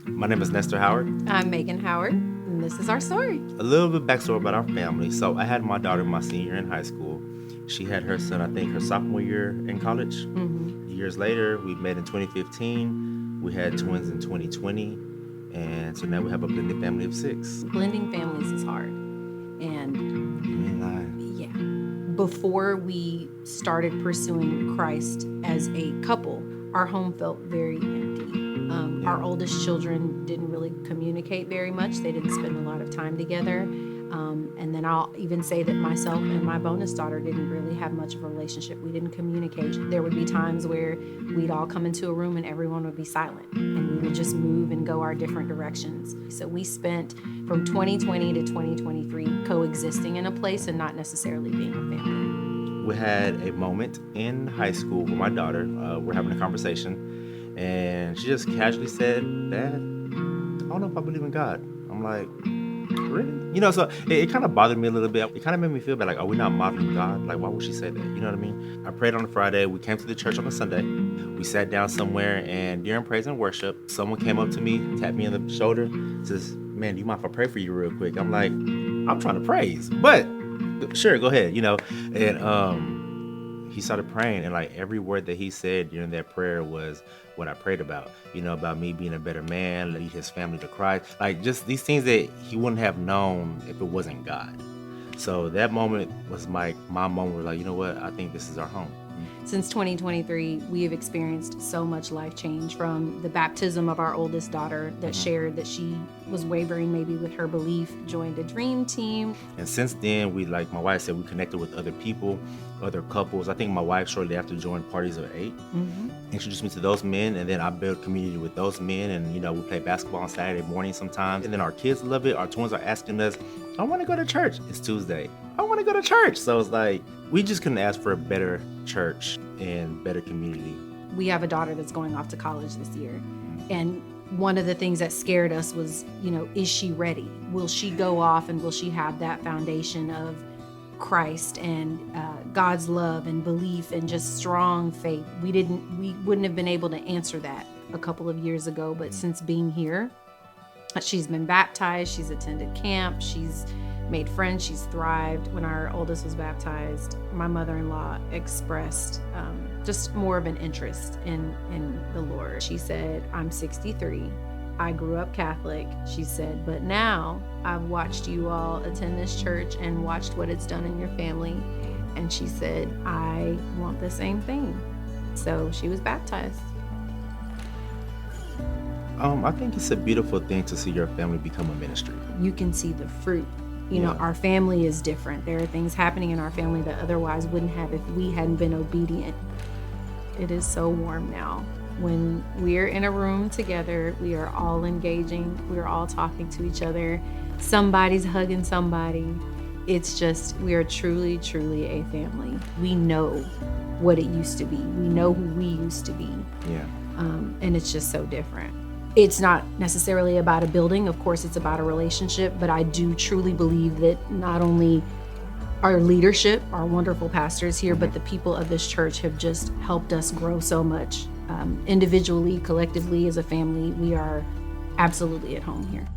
My name is Nestor Howard. I'm Megan Howard, and this is our story. A little bit backstory about our family. So I had my daughter my senior year in high school. She had her son, I think, her sophomore year in college. Years later, we met in 2015. We had twins in 2020. And so now we have a blended family of 6. Blending families is hard. And You ain't lying. before we started pursuing Christ as a couple, our home felt very empty. Our oldest children didn't really communicate very much. They didn't spend a lot of time together. And then I'll even say that myself and my bonus daughter didn't really have much of a relationship. We didn't communicate. There would be times where we'd all come into a room and everyone would be silent, and we would just move and go our different directions. So we spent from 2020 to 2023 coexisting in a place and not necessarily being a family. We had a moment in high school with my daughter. We're having a conversation, and she just casually said, "Dad, I don't know if I believe in God." I'm like, really? So it kind of bothered me a little bit. It kind of made me feel bad, like, are we not modeling God? Like, why would she say that? You know what I mean? I prayed on a Friday. We came to the church on a Sunday. We sat down somewhere, and during praise and worship, someone came up to me, tapped me on the shoulder, says, "Man, do you mind if I pray for you real quick?" I'm like, I'm trying to praise, but sure, go ahead, And he started praying, and like every word that he said during that prayer was what I prayed about, about me being a better man, lead his family to Christ, like just these things that he wouldn't have known if it wasn't God. So that moment was my moment where, like, you know what, I think this is our home. Since 2023, we have experienced so much life change, from the baptism of our oldest daughter that shared that she was wavering maybe with her belief, joined a dream team. And since then, we, like my wife said, we connected with other people, other couples. I think my wife shortly after joined Parties of 8, introduced me to those men, and then I built community with those men, and we play basketball on Saturday morning sometimes. And then our kids love it. Our twins are asking us, "I want to go to church." It's Tuesday. "I want to go to church." So it's like, we just couldn't ask for a better church and better community. We have a daughter that's going off to college this year. And one of the things that scared us was, is she ready? Will she go off and will she have that foundation of Christ and God's love and belief and just strong faith? We wouldn't have been able to answer that a couple of years ago, but since being here, she's been baptized, she's attended camp, she's made friends, she's thrived. When our oldest was baptized, my mother-in-law expressed just more of an interest in the Lord. She said, "I'm 63. I grew up Catholic." She said, "But now I've watched you all attend this church and watched what it's done in your family." And she said, "I want the same thing." So she was baptized. I think it's a beautiful thing to see your family become a ministry. You can see the fruit. Our family is different. There are things happening in our family that otherwise wouldn't have if we hadn't been obedient. It is so warm now. When we're in a room together, we are all engaging. We're all talking to each other. Somebody's hugging somebody. It's just, we are truly, truly a family. We know what it used to be. We know who we used to be. Yeah. And it's just so different. It's not necessarily about a building. Of course, it's about a relationship. But I do truly believe that not only our leadership, our wonderful pastors here, but the people of this church have just helped us grow so much. Individually, collectively, as a family, we are absolutely at home here.